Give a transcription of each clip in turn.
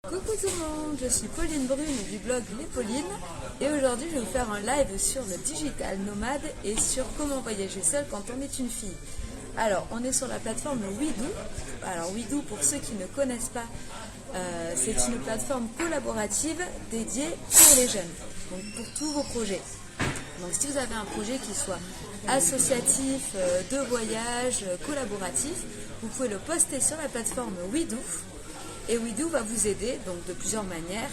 Coucou tout le monde, je suis Pauline Brune du blog Les Paulines et aujourd'hui je vais vous faire un live sur le digital nomade et sur comment voyager seul quand on est une fille. Alors on est sur la plateforme Widoo. Alors Widoo, pour ceux qui ne connaissent pas, c'est une plateforme collaborative dédiée pour les jeunes, donc pour tous vos projets. Donc si vous avez un projet qui soit associatif, de voyage, collaboratif, vous pouvez le poster sur la plateforme Widoo. Et Widoo va vous aider donc de plusieurs manières,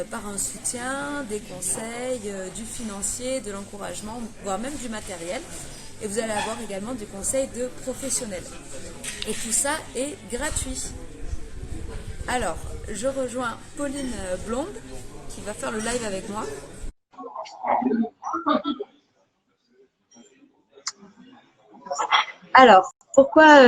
par un soutien, des conseils, du financier, de l'encouragement, voire même du matériel. Et vous allez avoir également des conseils de professionnels. Et tout ça est gratuit. Alors, je rejoins Pauline Blonde qui va faire le live avec moi. Alors, pourquoi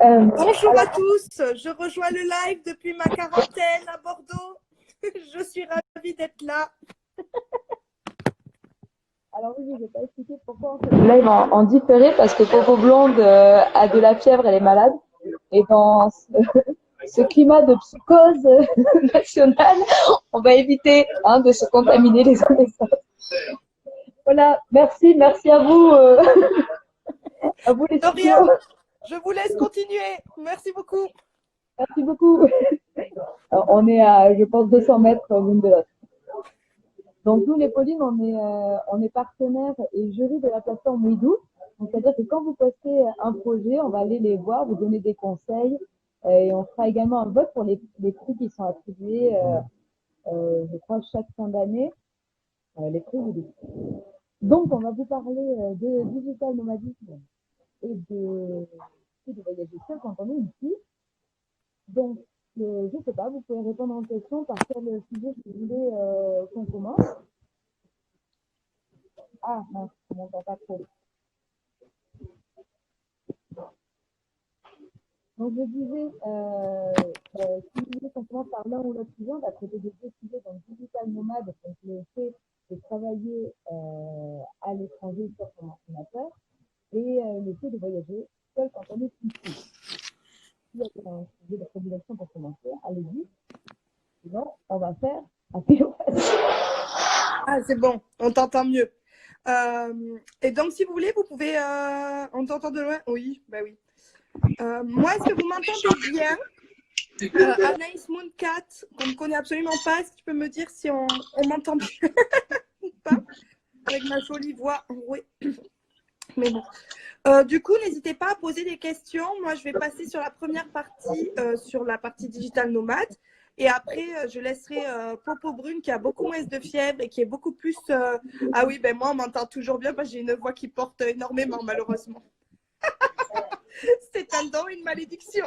Bonjour à tous, je rejoins le live depuis ma quarantaine à Bordeaux. Je suis ravie d'être là. Alors oui, je vais pas expliquer pourquoi on fait le live en différé, parce que Coco Blonde a de la fièvre, elle est malade. Et dans ce climat de psychose nationale, on va éviter de se contaminer les uns les autres. Voilà, merci à vous, à vous les De rien, studios. je vous laisse continuer. Merci beaucoup. Merci beaucoup. Alors, on est à, je pense, 200 mètres l'une de l'autre. Donc nous, les Paulines, on est partenaires et jury de la plateforme Widoo. Donc c'est-à-dire que quand vous postez un projet, on va aller les voir, vous donner des conseils et on fera également un vote pour les prix qui sont attribués, je crois, chaque fin d'année, les prix Widoo. Donc on va vous parler de digital nomadisme et de voyager seul quand on est ici. Donc, je ne sais pas, vous pouvez répondre aux questions par quel sujet vous voulez qu'on commence. Ah, mince, on m'entend pas trop. Donc, je disais, si vous voulez qu'on commence par l'un ou l'autre sujet, on va traiter des deux sujets. Donc, digital nomade, donc le fait de travailler à l'étranger sur son ordinateur, et le fait de voyager seul quand on est ici. S'il y a un sujet de prédilection pour commencer, allez-y. Sinon, on va faire un pilotage. Ah, c'est bon, on t'entend mieux. Et donc, si vous voulez, vous pouvez... on t'entend de loin? Oui, bah oui. Moi, est-ce que vous m'entendez bien? Anaïs Mooncat, qu'on ne connaît absolument pas, est-ce que tu peux me dire si on m'entend bien ou pas? Avec ma jolie voix enrouée. Mais bon. Du coup, n'hésitez pas à poser des questions. Moi, je vais passer sur la première partie, sur la partie digital nomade. Et après, je laisserai Popo Brune, qui a beaucoup moins de fièvre et qui est beaucoup plus... Ah oui, ben moi, on m'entend toujours bien parce que j'ai une voix qui porte énormément, malheureusement. C'est un don, une malédiction.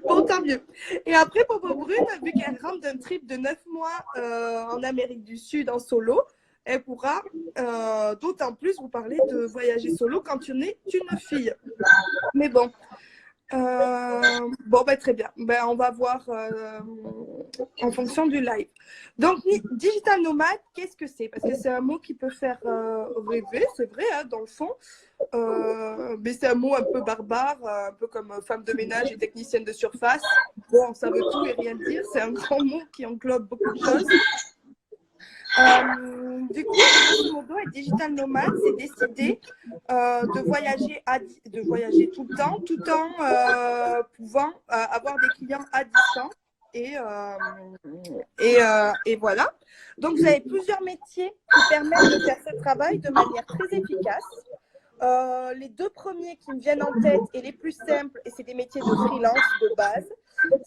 Bon, tant mieux. Et après, Popo Brune, vu qu'elle rentre d'un trip de 9 mois en Amérique du Sud en solo, elle pourra d'autant plus vous parler de voyager solo quand tu es une fille. Mais bon, bon, ben, très bien. Ben, on va voir en fonction du live. Donc, digital nomade, qu'est-ce que c'est? Parce que c'est un mot qui peut faire rêver, c'est vrai, hein, dans le fond. Mais c'est un mot un peu barbare, un peu comme femme de ménage et technicienne de surface. Bon, ça veut tout et rien dire. C'est un grand mot qui englobe beaucoup de choses. Du coup, grosso modo, être digital nomade, c'est décider de voyager tout le temps, tout en pouvant avoir des clients à distance. Et voilà. Donc, vous avez plusieurs métiers qui permettent de faire ce travail de manière très efficace. Les deux premiers qui me viennent en tête et les plus simples, et c'est des métiers de freelance de base,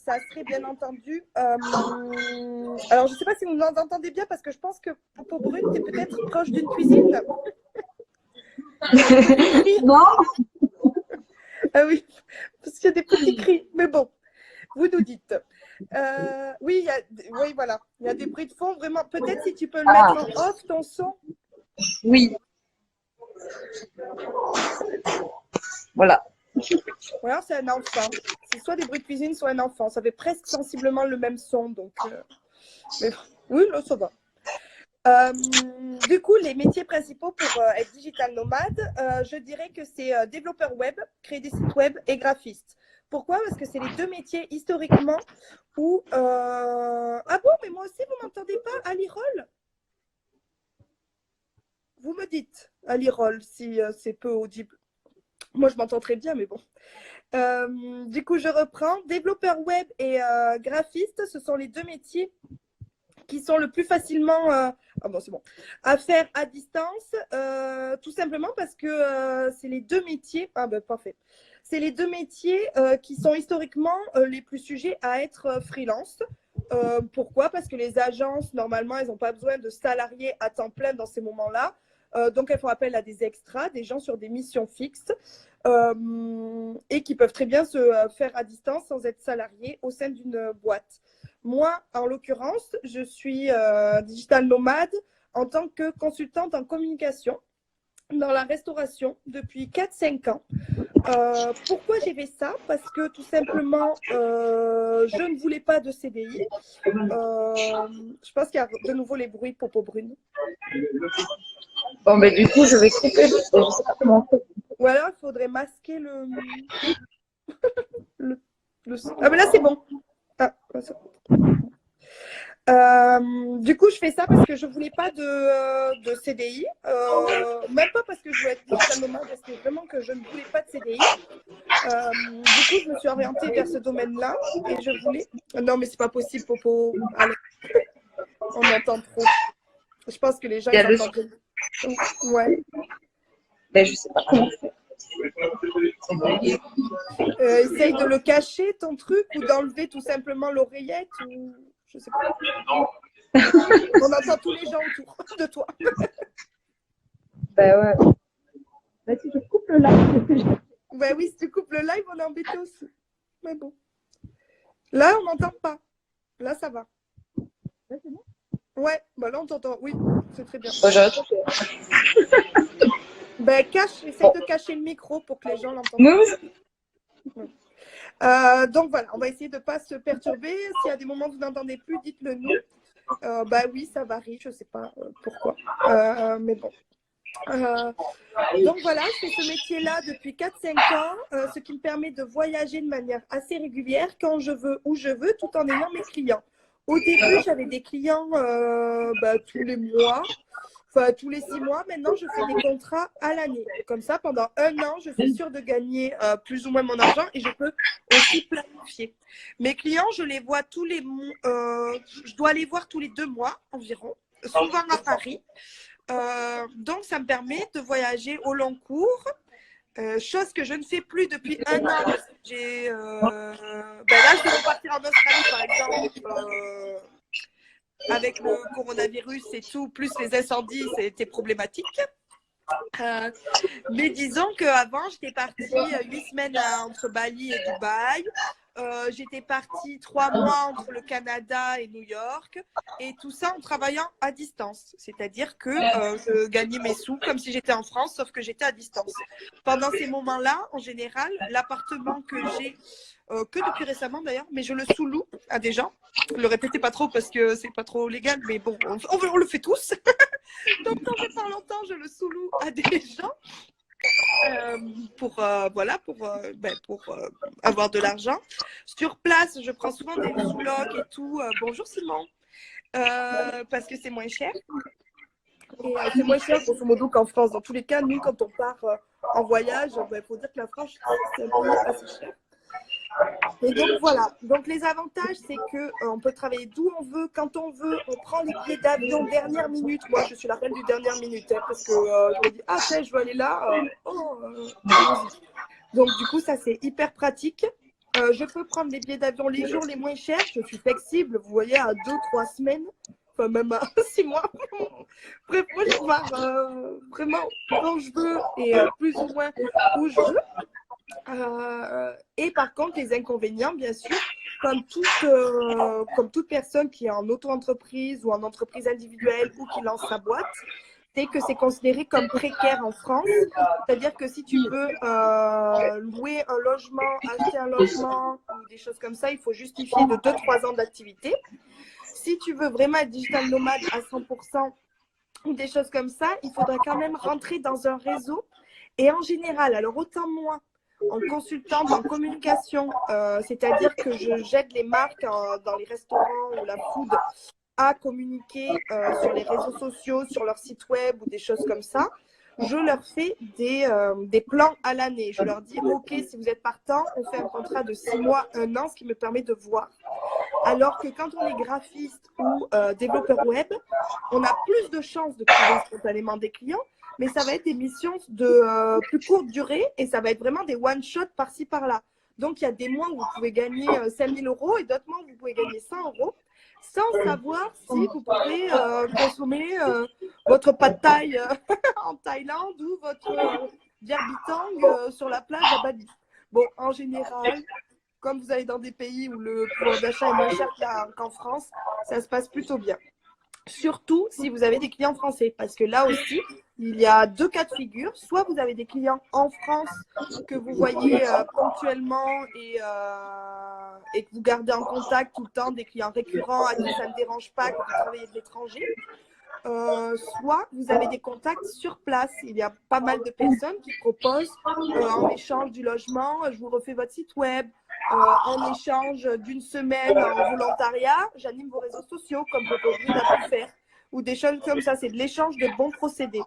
ça serait bien entendu. Alors, je ne sais pas si vous m'entendez bien parce que je pense que Popo Brune, tu es peut-être proche d'une cuisine. Non. Ah oui, parce qu'il y a des petits cris, mais bon, vous nous dites. Oui, oui, voilà, il y a des bruits de fond, vraiment. Peut-être si tu peux le mettre en off, ton son. Oui. Voilà. Ou alors c'est un enfant. C'est soit des bruits de cuisine, soit un enfant. Ça fait presque sensiblement le même son. Donc, mais oui, là, ça va. Du coup, les métiers principaux pour être digital nomade, je dirais que c'est développeur web, créer des sites web et graphiste. Pourquoi? Parce que c'est les deux métiers historiquement où... Ah bon, mais moi aussi, vous m'entendez pas, Ali Roll? Vous me dites, Ali Roll, si c'est peu audible. Moi, je m'entends très bien, mais bon. Du coup, je reprends. Développeur web et graphiste, ce sont les deux métiers qui sont le plus facilement ah bon, c'est bon, à faire à distance, tout simplement parce que c'est les deux métiers. Ah ben parfait. C'est les deux métiers qui sont historiquement les plus sujets à être freelance. Pourquoi? Parce que les agences, normalement, elles n'ont pas besoin de salariés à temps plein dans ces moments-là. Donc, elles font appel à des extras, des gens sur des missions fixes et qui peuvent très bien se faire à distance sans être salariés au sein d'une boîte. Moi, en l'occurrence, je suis digital nomade en tant que consultante en communication dans la restauration depuis 4-5 ans. Pourquoi j'ai fait ça? Parce que tout simplement, je ne voulais pas de CDI. Je pense qu'il y a de nouveau les bruits popo brune. Bon, mais du coup, je vais couper. Je sais pas comment on fait. Ou alors, il faudrait masquer Ah, mais là, c'est bon. Ah, du coup, je fais ça parce que je ne voulais pas de CDI. Même pas parce que je voulais être digital nomade, c'était vraiment que je ne voulais pas de CDI. Du coup, je me suis orientée vers ce domaine-là et je voulais... Non, mais c'est pas possible, Popo. Allez. On entend trop. Je pense que les gens, ils entendent. Ouais. Ben, je sais pas comment on fait. Essaye de le cacher, ton truc, ou d'enlever tout simplement l'oreillette, ou... Je sais pas. On entend tous les gens autour de toi. Ben ouais. Ben, si je coupe le live. Ben oui, si tu coupes le live, on est embêté aussi. Mais bon. Là, on n'entend pas. Là, ça va. Là, c'est bon? Ouais, ben là, on t'entend. Oui, c'est très bien. Ben, j'aurais compris. Ben, essaye de cacher le micro pour que les gens l'entendent. Donc voilà, on va essayer de ne pas se perturber. S'il y a des moments où vous n'entendez plus, dites-le nous. Bah oui, ça varie, je ne sais pas pourquoi. Mais bon. Donc voilà, je fais ce métier-là depuis 4-5 ans, ce qui me permet de voyager de manière assez régulière quand je veux, où je veux, tout en ayant mes clients. Au début, j'avais des clients tous les mois. Enfin, tous les 6 mois, maintenant, je fais des contrats à l'année. Comme ça, pendant 1 an, je suis sûre de gagner plus ou moins mon argent et je peux aussi planifier. Mes clients, je les vois je dois les voir tous les 2 mois environ, souvent à Paris. Donc, ça me permet de voyager au long cours, chose que je ne fais plus depuis 1 an. Là, je vais repartir en Australie, par exemple. Avec le coronavirus et tout, plus les incendies, c'était problématique. Mais disons qu'avant, j'étais partie 8 semaines entre Bali et Dubaï. J'étais partie 3 mois entre le Canada et New York. Et tout ça en travaillant à distance. C'est-à-dire que je gagnais mes sous comme si j'étais en France, sauf que j'étais à distance. Pendant ces moments-là, en général, l'appartement que j'ai, que depuis récemment d'ailleurs, mais je le sous-loue à des gens. Ne le répétez pas trop parce que c'est pas trop légal, mais bon, on le fait tous. Donc, quand je parle longtemps, je le sous-loue à des gens pour avoir de l'argent. Sur place, je prends souvent des sous-locs et tout. Bonjour Simon. Parce que c'est moins cher. Et c'est moins cher, grosso modo, qu'en France. Dans tous les cas, nous, quand on part en voyage, il faut dire que la France, c'est un pays assez cher. Et donc voilà, donc les avantages, c'est qu'on peut travailler d'où on veut, quand on veut, on prend les billets d'avion dernière minute. Moi, je suis la reine du dernière minute, hein, parce que je me dis, ah tiens, je veux aller là. Donc du coup, ça c'est hyper pratique. Je peux prendre les billets d'avion les jours les moins chers, je suis flexible, vous voyez, à 2-3 semaines, enfin même à 6 mois. Bref, moi je pars vraiment quand je veux et plus ou moins où je veux. Et par contre, les inconvénients, bien sûr, comme toute personne qui est en auto-entreprise ou en entreprise individuelle ou qui lance sa boîte, c'est que c'est considéré comme précaire en France. C'est-à-dire que si tu veux louer un logement, acheter un logement ou des choses comme ça, il faut justifier de 2-3 ans d'activité. Si tu veux vraiment être digital nomade à 100%, ou des choses comme ça, il faudra quand même rentrer dans un réseau. Et en général, alors autant moi, en consultante en communication, c'est-à-dire que j'aide les marques dans les restaurants ou la food à communiquer sur les réseaux sociaux, sur leur site web ou des choses comme ça. Je leur fais des plans à l'année. Je leur dis, OK, si vous êtes partant, on fait un contrat de 6 mois, 1 an, ce qui me permet de voir. Alors que quand on est graphiste ou développeur web, on a plus de chances de trouver spontanément des clients, mais ça va être des missions de plus courte durée et ça va être vraiment des one-shot par-ci, par-là. Donc, il y a des mois où vous pouvez gagner 5 000 euros et d'autres mois où vous pouvez gagner 100 euros sans savoir si vous pouvez consommer votre pad thai en Thaïlande ou votre birbitang sur la plage à Bali. Bon, en général, comme vous allez dans des pays où le pouvoir d'achat est moins cher qu'en France, ça se passe plutôt bien. Surtout si vous avez des clients français, parce que là aussi, il y a 2 cas de figure. Soit vous avez des clients en France que vous voyez ponctuellement et que vous gardez en contact tout le temps, des clients récurrents à qui ça ne dérange pas que vous travaillez de l'étranger. Soit vous avez des contacts sur place. Il y a pas mal de personnes qui proposent en échange du logement, je vous refais votre site web, en échange d'une semaine en volontariat, j'anime vos réseaux sociaux comme Popobrune a pu faire, ou des choses comme ça. C'est de l'échange de bons procédés.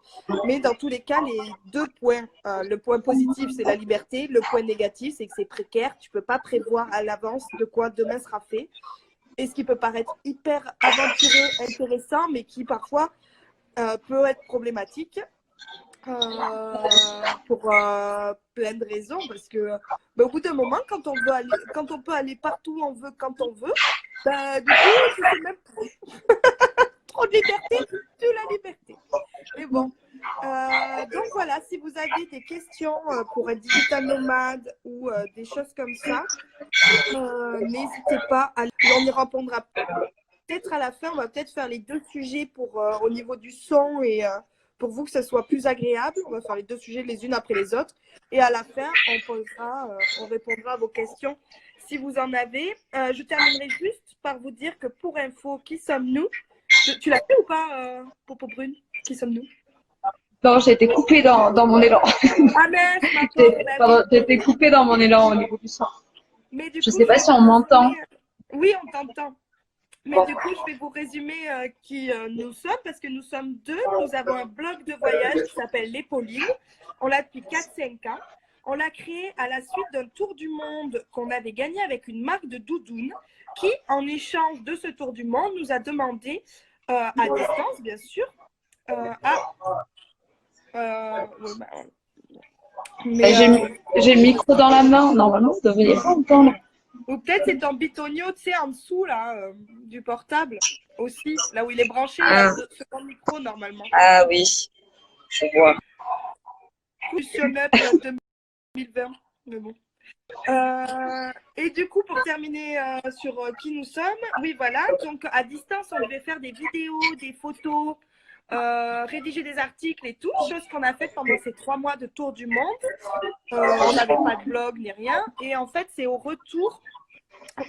Mais dans tous les cas, les 2 points, le point positif, c'est la liberté. Le point négatif, c'est que c'est précaire. Tu ne peux pas prévoir à l'avance de quoi demain sera fait. Et ce qui peut paraître hyper aventureux, intéressant, mais qui parfois peut être problématique pour plein de raisons. Parce que au bout d'un moment, quand on peut aller partout où on veut, quand on veut, du coup, c'est même trop de liberté, de la liberté. Mais bon. Donc voilà, si vous avez des questions pour être digital nomade ou des choses comme ça, n'hésitez pas, on y répondra peut-être à la fin. On va peut-être faire les 2 sujets pour au niveau du son et pour vous que ce soit plus agréable. On va faire les 2 sujets les unes après les autres et à la fin on répondra à vos questions si vous en avez. Je terminerai juste par vous dire que pour info, qui sommes-nous? Tu l'as fait ou pas, Popo Brune? Qui sommes-nous? Non, j'ai été coupée dans mon élan. Ah mince, J'ai été coupée dans mon élan au niveau du son. Mais du Je coup, sais pas si on m'entend. Oui, on t'entend. Mais du coup, je vais vous résumer qui nous sommes, parce que nous sommes 2. Nous avons un blog de voyage qui s'appelle Les Paulines. On l'a depuis 4-5 ans. On l'a créé à la suite d'un tour du monde qu'on avait gagné avec une marque de doudoune qui, en échange de ce tour du monde, nous a demandé, à distance bien sûr, J'ai le micro dans la main. Normalement, vous devriez pas entendre. Ou peut-être c'est ton bitonio, tu sais, en dessous là, du portable aussi, là où il est branché, sur ton micro normalement. Ah oui, je vois. Fusion Up 2020, mais bon. Et du coup, pour terminer sur qui nous sommes, oui voilà, donc à distance, on devait faire des vidéos, des photos, rédiger des articles et tout, chose qu'on a fait pendant ces 3 mois de tour du monde. On n'avait pas de blog ni rien. Et en fait, c'est au retour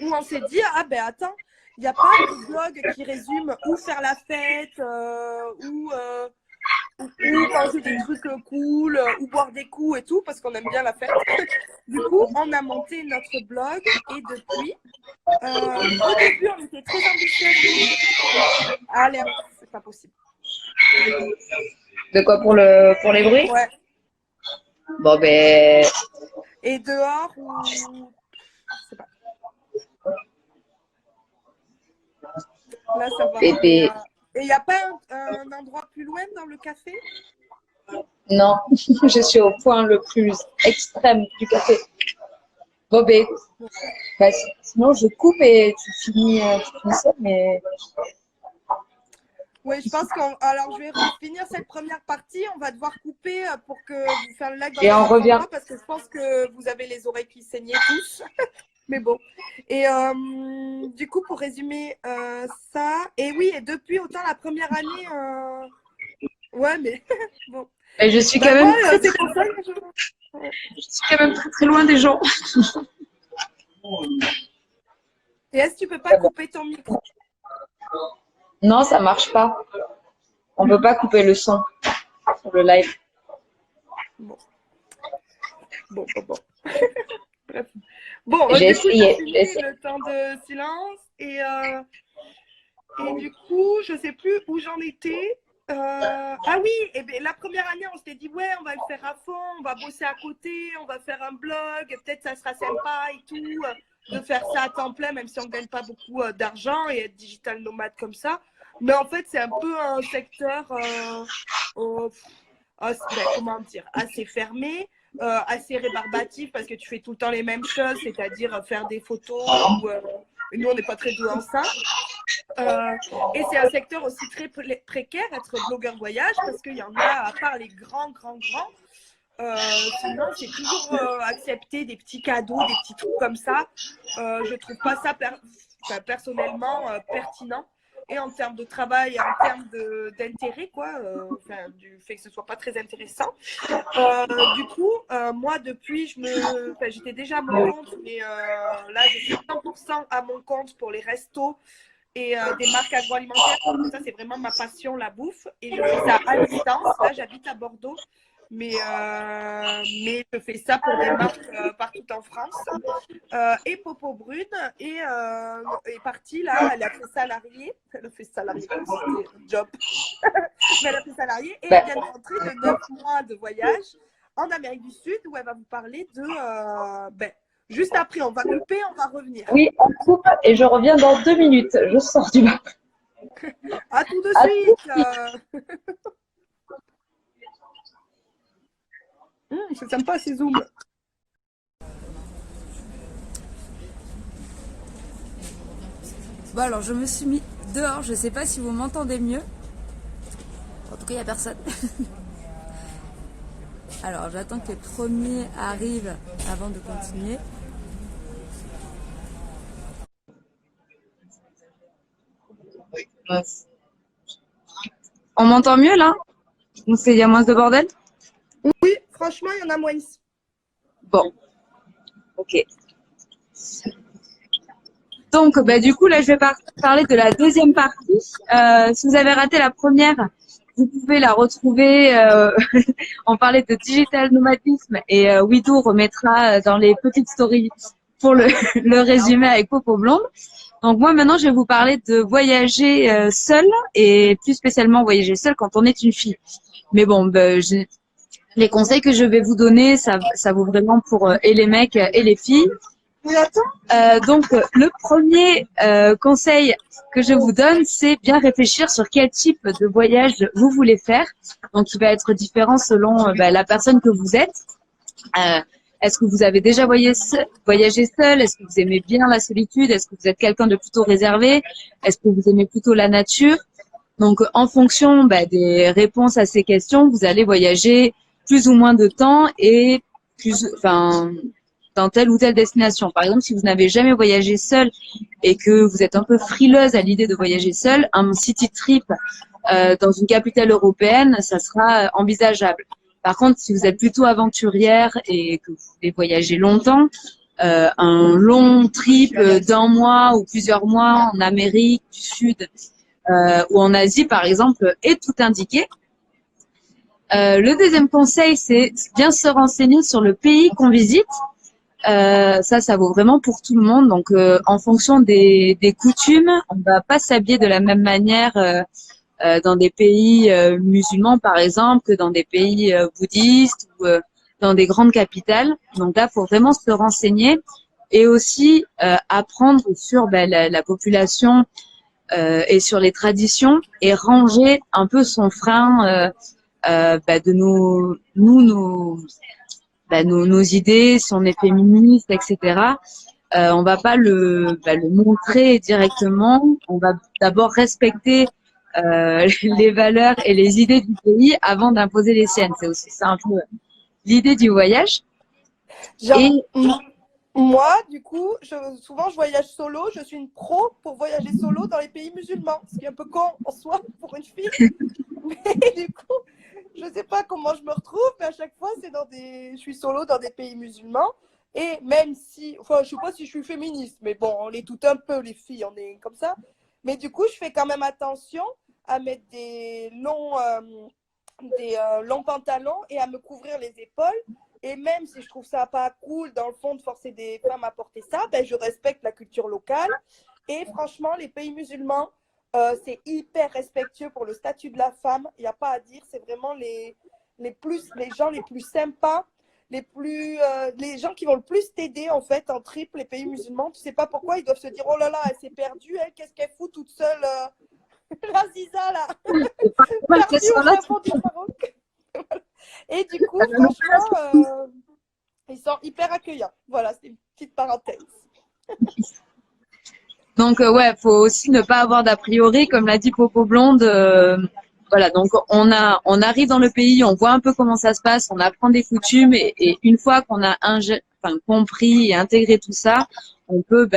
où on s'est dit, ah ben attends, il n'y a pas de blog qui résume où faire la fête, ou manger des trucs cool, ou boire des coups et tout, parce qu'on aime bien la fête. Du coup, on a monté notre blog et depuis, au début, on était très ambitieux. Allez, c'est pas possible. De quoi pour les bruits? Ouais. Bon ben. Et dehors ou je sais pas. Là ça va. Et il n'y a pas un endroit plus loin dans le café? Non, je suis au point le plus extrême du café. Bon ben, sinon je coupe et tu finis ça, mais. Oui, je pense alors je vais finir cette première partie. On va devoir couper pour que vous fassiez le live. Et on revient. Parce que je pense que vous avez les oreilles qui saignaient tous. Mais bon. Et du coup, pour résumer ça, et oui, et depuis autant la première année, ouais, mais bon. Et je suis quand même. Ouais, je suis quand même très très loin des gens. Et est-ce que tu peux pas couper ton micro? Non, ça marche pas. On peut pas couper le son sur le live. Bon. Bref. Bon, J'ai du coup, essayé, j'ai j'ai essayé. le temps de silence et du coup, je sais plus où j'en étais. Ah oui, et bien, la première année, on s'était dit, ouais, on va le faire à fond, on va bosser à côté, on va faire un blog, peut-être ça sera sympa et tout, de faire ça à temps plein, même si on ne gagne pas beaucoup d'argent et être digital nomade comme ça. Mais en fait, c'est un peu un secteur, comment dire, assez fermé, assez rébarbatif parce que tu fais tout le temps les mêmes choses, c'est-à-dire faire des photos. Nous, on n'est pas très doués en ça. Et c'est un secteur aussi très précaire, être blogueur voyage, parce qu'il y en a, à part les grands. Sinon, c'est toujours accepter des petits cadeaux, des petits trucs comme ça. Je trouve pas ça personnellement pertinent. Et en termes de travail, en termes d'intérêt, quoi, du fait que ce soit pas très intéressant. Du coup, moi, depuis, j'étais déjà à mon compte, mais là, je suis 100% à mon compte pour les restos et des marques agroalimentaires. Ça, c'est vraiment ma passion, la bouffe. Et je fais ça à distance. Là, j'habite à Bordeaux. Mais je fais ça pour des marques partout en France. Et Popo Brune est partie là, elle a fait salarié. Elle a fait salarié comme si c'était un job. Mais elle a fait salarié et elle vient de rentrer de 9 mois de voyage en Amérique du Sud où elle va vous parler de... juste après, on va couper, on va revenir. Oui, on coupe et je reviens dans 2 minutes. Je sors du bar. À tout de À suite. C'est sympa ces zooms. Bon, alors je me suis mis dehors, je sais pas si vous m'entendez mieux. En tout cas, il n'y a personne. Alors, j'attends que les premiers arrivent avant de continuer. On m'entend mieux là? Il y a moins de bordel? Oui, franchement, il y en a moins. Bon, ok. Donc, du coup, là, je vais parler de la deuxième partie. Si vous avez raté la première, vous pouvez la retrouver. On parlait de digital nomadisme et Widou remettra dans les petites stories pour le résumé avec Popo Blonde. Donc, moi, maintenant, je vais vous parler de voyager seule et plus spécialement voyager seule quand on est une fille. Mais bon, les conseils que je vais vous donner, ça vaut vraiment pour et les mecs et les filles. Donc, le premier conseil que je vous donne, c'est bien réfléchir sur quel type de voyage vous voulez faire. Donc, il va être différent selon la personne que vous êtes. Est-ce que vous avez déjà voyagé seul? Est-ce que vous aimez bien la solitude? Est-ce que vous êtes quelqu'un de plutôt réservé? Est-ce que vous aimez plutôt la nature? Donc, en fonction des réponses à ces questions, vous allez voyager plus ou moins de temps et dans telle ou telle destination. Par exemple, si vous n'avez jamais voyagé seul et que vous êtes un peu frileuse à l'idée de voyager seul, un city trip dans une capitale européenne, ça sera envisageable. Par contre, si vous êtes plutôt aventurière et que vous voulez voyager longtemps, un long trip d'1 mois ou plusieurs mois en Amérique du Sud ou en Asie, par exemple, est tout indiqué. Le deuxième conseil, c'est bien se renseigner sur le pays qu'on visite. Ça vaut vraiment pour tout le monde. Donc, en fonction des coutumes, on va pas s'habiller de la même manière dans des pays musulmans, par exemple, que dans des pays bouddhistes ou dans des grandes capitales. Donc là, faut vraiment se renseigner et aussi apprendre sur la population et sur les traditions et ranger un peu son frein de nos idées, si on est féministe, etc. On va pas le montrer directement. On va d'abord respecter les valeurs et les idées du pays avant d'imposer les siennes. C'est aussi ça un peu l'idée du voyage. Moi, du coup, souvent je voyage solo. Je suis une pro pour voyager solo dans les pays musulmans, ce qui est un peu con en soi pour une fille. Mais du coup, je sais pas comment je me retrouve, mais à chaque fois, je suis solo dans des pays musulmans. Et même si, je sais pas si je suis féministe, mais bon, on est tout un peu les filles, on est comme ça. Mais du coup, je fais quand même attention à mettre des longs pantalons et à me couvrir les épaules. Et même si je trouve ça pas cool, dans le fond, de forcer des femmes à porter ça, ben, je respecte la culture locale. Et franchement, les pays musulmans, c'est hyper respectueux pour le statut de la femme. Il n'y a pas à dire. C'est vraiment les gens les plus sympas, les gens qui vont le plus t'aider en fait en trip, les pays musulmans. Tu sais pas pourquoi ils doivent se dire oh là là, elle s'est perdue, elle, qu'est-ce qu'elle fout toute seule, la Ziza là, perdue au fin fond du Maroc. Et du coup, franchement, ils sont hyper accueillants. Voilà, c'est une petite parenthèse. Donc ouais, faut aussi ne pas avoir d'a priori, comme l'a dit Popo Blonde. Voilà, donc on arrive dans le pays, on voit un peu comment ça se passe, on apprend des coutumes et une fois qu'on a compris et intégré tout ça, on peut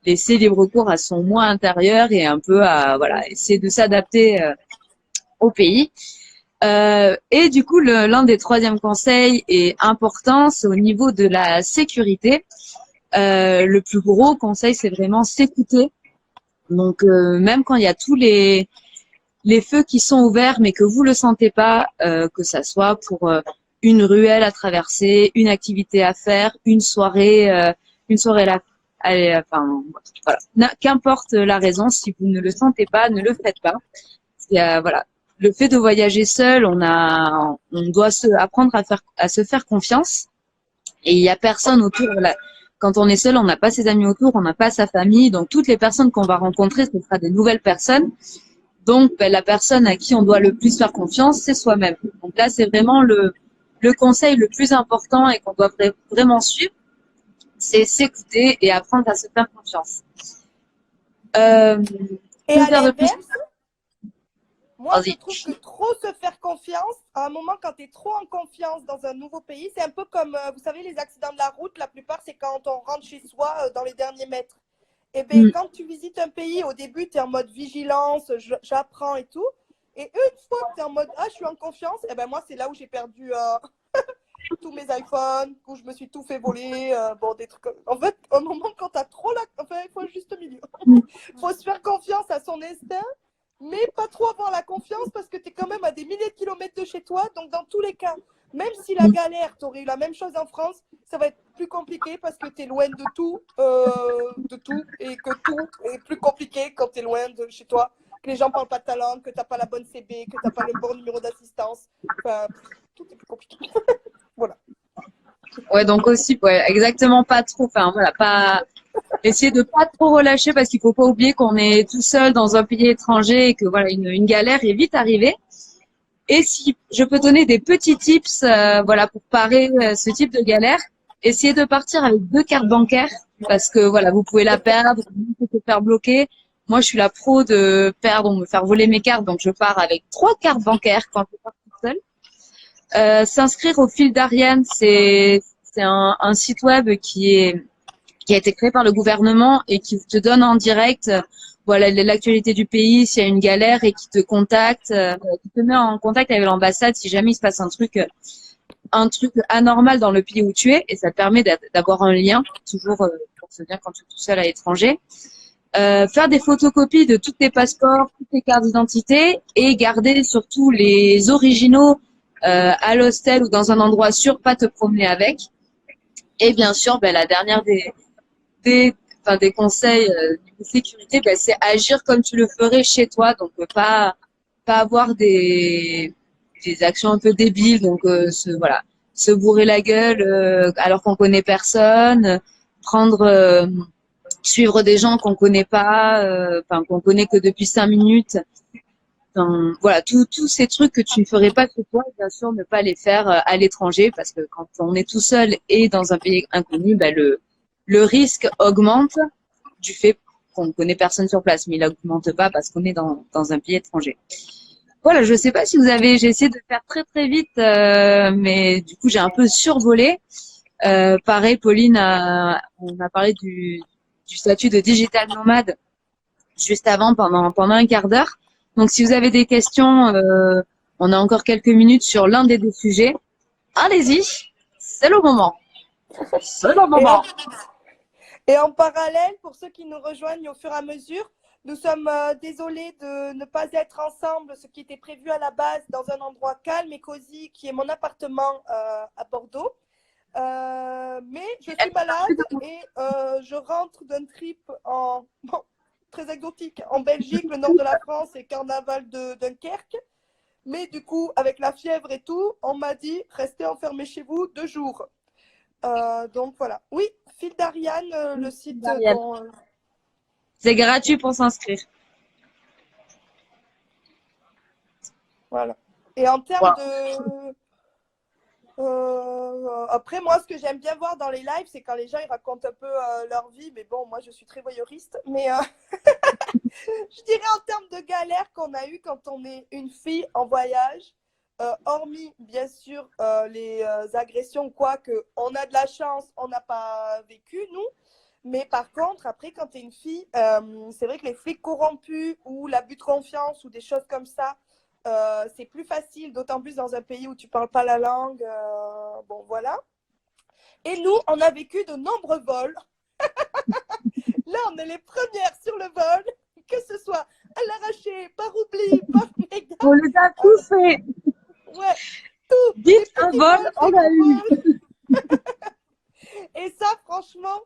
laisser libre cours à son moi intérieur et un peu à essayer de s'adapter au pays. Et du coup, l'un des troisièmes conseils est important, c'est au niveau de la sécurité. Le plus gros conseil, c'est vraiment s'écouter. Donc, même quand il y a tous les feux qui sont ouverts, mais que vous le sentez pas, que ça soit pour une ruelle à traverser, une activité à faire, une soirée là, enfin, voilà. Qu'importe la raison, si vous ne le sentez pas, ne le faites pas. Voilà. Le fait de voyager seul, on doit apprendre à se faire confiance. Et il y a personne autour. Quand on est seul, on n'a pas ses amis autour, on n'a pas sa famille. Donc, toutes les personnes qu'on va rencontrer, ce sera des nouvelles personnes. Donc, la personne à qui on doit le plus faire confiance, c'est soi-même. Donc là, c'est vraiment le conseil le plus important et qu'on doit vraiment suivre, c'est s'écouter et apprendre à se faire confiance. Et à l'inverse, moi, je trouve que trop se faire confiance, à un moment, quand tu es trop en confiance dans un nouveau pays, c'est un peu comme, vous savez, les accidents de la route, la plupart, c'est quand on rentre chez soi dans les derniers mètres. Et bien, quand tu visites un pays, au début, tu es en mode vigilance, j'apprends et tout. Et une fois que tu es en mode, je suis en confiance, et ben moi, c'est là où j'ai perdu tous mes iPhones, où je me suis tout fait voler, des trucs. En fait, au moment quand tu as trop il faut un juste milieu. Il faut se faire confiance à son instinct, mais pas trop avoir la confiance parce que tu es quand même à des milliers de kilomètres de chez toi. Donc, dans tous les cas, même si la galère, tu aurais eu la même chose en France, ça va être plus compliqué parce que tu es loin de tout, et que tout est plus compliqué quand tu es loin de chez toi, que les gens parlent pas ta langue, que tu n'as pas la bonne CB, que tu n'as pas le bon numéro d'assistance. Enfin, tout est plus compliqué. Voilà. Ouais, donc aussi, exactement pas trop. Enfin, voilà, pas essayer de pas trop relâcher parce qu'il faut pas oublier qu'on est tout seul dans un pays étranger et que voilà, une galère est vite arrivée. Et si je peux donner des petits tips, pour parer ce type de galère, essayez de partir avec 2 cartes bancaires parce que voilà, vous pouvez la perdre, vous pouvez se faire bloquer. Moi, je suis la pro de perdre ou me faire voler mes cartes, donc je pars avec 3 cartes bancaires quand je pars toute seule. S'inscrire au fil d'Ariane, c'est un site web qui a été créé par le gouvernement et qui te donne en direct l'actualité du pays, s'il y a une galère et qui te contacte, qui te met en contact avec l'ambassade si jamais il se passe un truc anormal dans le pays où tu es, et ça te permet d'avoir un lien, toujours pour se dire quand tu es tout seul à l'étranger. Faire des photocopies de tous tes passeports, toutes tes cartes d'identité et garder surtout les originaux à l'hostel ou dans un endroit sûr, pas te promener avec. Et bien sûr, la dernière des conseils de sécurité, c'est agir comme tu le ferais chez toi, donc pas avoir des actions un peu débiles, donc se bourrer la gueule alors qu'on connaît personne, suivre des gens qu'on connaît pas, qu'on connaît que depuis 5 minutes. Voilà, tous ces trucs que tu ne ferais pas chez toi, bien sûr, ne pas les faire à l'étranger, parce que quand on est tout seul et dans un pays inconnu, le risque augmente du fait qu'on ne connaît personne sur place, mais il n'augmente pas parce qu'on est dans un pays étranger. Voilà, je ne sais pas si j'ai essayé de faire très très vite, mais du coup j'ai un peu survolé. Pareil, Pauline, on a parlé du statut de digital nomade juste avant, pendant un quart d'heure. Donc si vous avez des questions, on a encore quelques minutes sur l'un des 2 sujets. Allez-y, c'est le moment. C'est le moment. Et en parallèle, pour ceux qui nous rejoignent au fur et à mesure, Nous sommes désolés de ne pas être ensemble, ce qui était prévu à la base dans un endroit calme et cosy, qui est mon appartement à Bordeaux. Mais je suis malade et je rentre d'un trip très exotique en Belgique, le nord de la France et carnaval de Dunkerque. Mais du coup, avec la fièvre et tout, on m'a dit restez enfermés chez vous 2 jours. Donc voilà. Oui, Fil d'Ariane, le site dont. C'est gratuit pour s'inscrire. Voilà. Et en termes de. Après, moi, ce que j'aime bien voir dans les lives, c'est quand les gens ils racontent un peu leur vie. Mais bon, moi, je suis très voyeuriste. Mais je dirais en termes de galère qu'on a eu quand on est une fille en voyage, hormis, bien sûr, les agressions ou quoi, qu'on a de la chance, on n'a pas vécu, nous. Mais par contre, après, quand tu es une fille, c'est vrai que les flics corrompus ou l'abus de confiance ou des choses comme ça, c'est plus facile, d'autant plus dans un pays où tu ne parles pas la langue. Bon, voilà. Et nous, on a vécu de nombreux vols. Là, on est les premières sur le vol, que ce soit à l'arraché, par oubli, par méga. On les a tous fait. Ouais, tout. Dites un vol, on a eu. Et ça, franchement,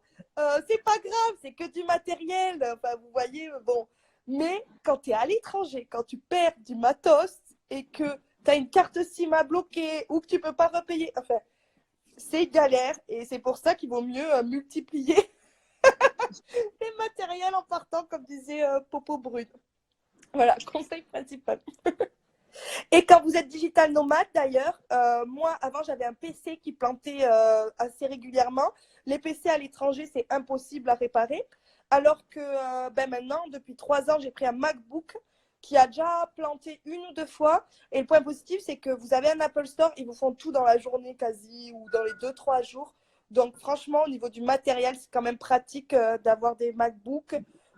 c'est pas grave, c'est que du matériel. Enfin, vous voyez, bon. Mais quand tu es à l'étranger, quand tu perds du matos et que tu as une carte SIM à bloquer ou que tu peux pas repayer, enfin, c'est galère. Et c'est pour ça qu'il vaut mieux multiplier les matériels en partant, comme disait Popo Brune. Voilà, conseil principal. Et quand vous êtes digital nomade, d'ailleurs, moi, avant, j'avais un PC qui plantait assez régulièrement. Les PC à l'étranger, c'est impossible à réparer. Alors que maintenant, depuis 3 ans, j'ai pris un MacBook qui a déjà planté 1 ou 2 fois. Et le point positif, c'est que vous avez un Apple Store, ils vous font tout dans la journée quasi ou dans les 2-3 jours. Donc, franchement, au niveau du matériel, c'est quand même pratique d'avoir des MacBooks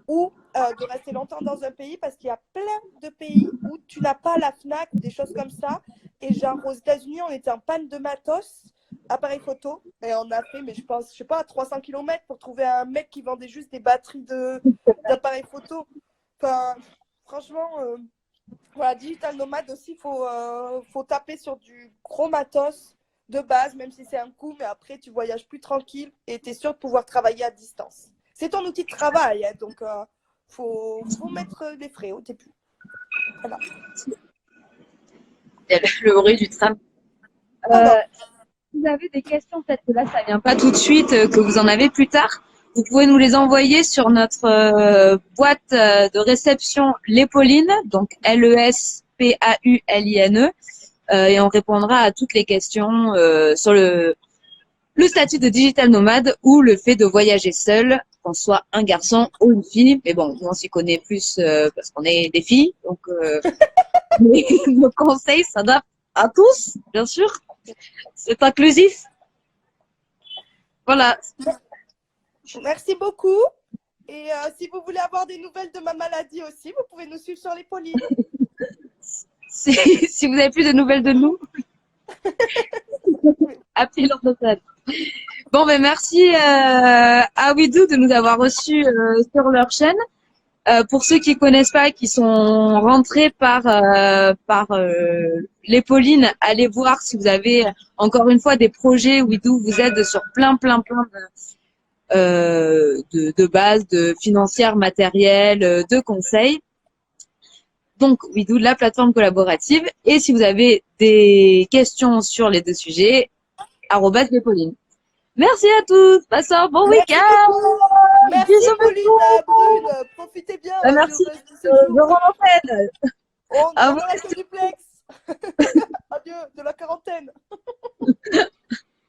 ou de rester longtemps dans un pays parce qu'il y a plein de pays où tu n'as pas la Fnac ou des choses comme ça. Et genre, aux États-Unis, on était en panne de matos, appareil photo, et on a fait, mais je pense, je sais pas, 300 km pour trouver un mec qui vendait juste des batteries d'appareil photo. Enfin, franchement, voilà, digital nomade aussi, faut taper sur du gros matos de base, même si c'est un coût, mais après, tu voyages plus tranquille et tu es sûr de pouvoir travailler à distance. C'est ton outil de travail, hein, donc faut mettre des frais au début. Voilà. Il y a le bruit du tram. Si vous avez des questions, peut-être que là, ça vient pas tout de suite, que vous en avez plus tard, vous pouvez nous les envoyer sur notre boîte de réception Les Paulines, donc LESPAULINE, et on répondra à toutes les questions sur le statut de digital nomade ou le fait de voyager seul, qu'on soit un garçon ou une fille. Mais bon, nous, on s'y connaît plus parce qu'on est des filles, donc nos conseils s'adaptent à tous, bien sûr. C'est inclusif. Voilà. Merci beaucoup. Et si vous voulez avoir des nouvelles de ma maladie aussi, vous pouvez nous suivre sur Les Paulines. Si vous n'avez plus de nouvelles de nous, appelez l'orthopède. Bon, ben merci à Widoo de nous avoir reçus sur leur chaîne. Pour ceux qui connaissent pas, qui sont rentrés par Les Paulines, allez voir si vous avez encore une fois des projets. Widoo vous aide sur plein de bases, de financières, matérielles, de conseils. Donc, Widoo, la plateforme collaborative. Et si vous avez des questions sur les 2 sujets, @Les Paulines. Merci à tous. Passez un bon week-end. Merci Pauline, Brune. Profitez bien. Merci. Je rends l'antenne. On reste au duplex. Adieu de la quarantaine.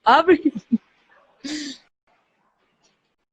Ah oui.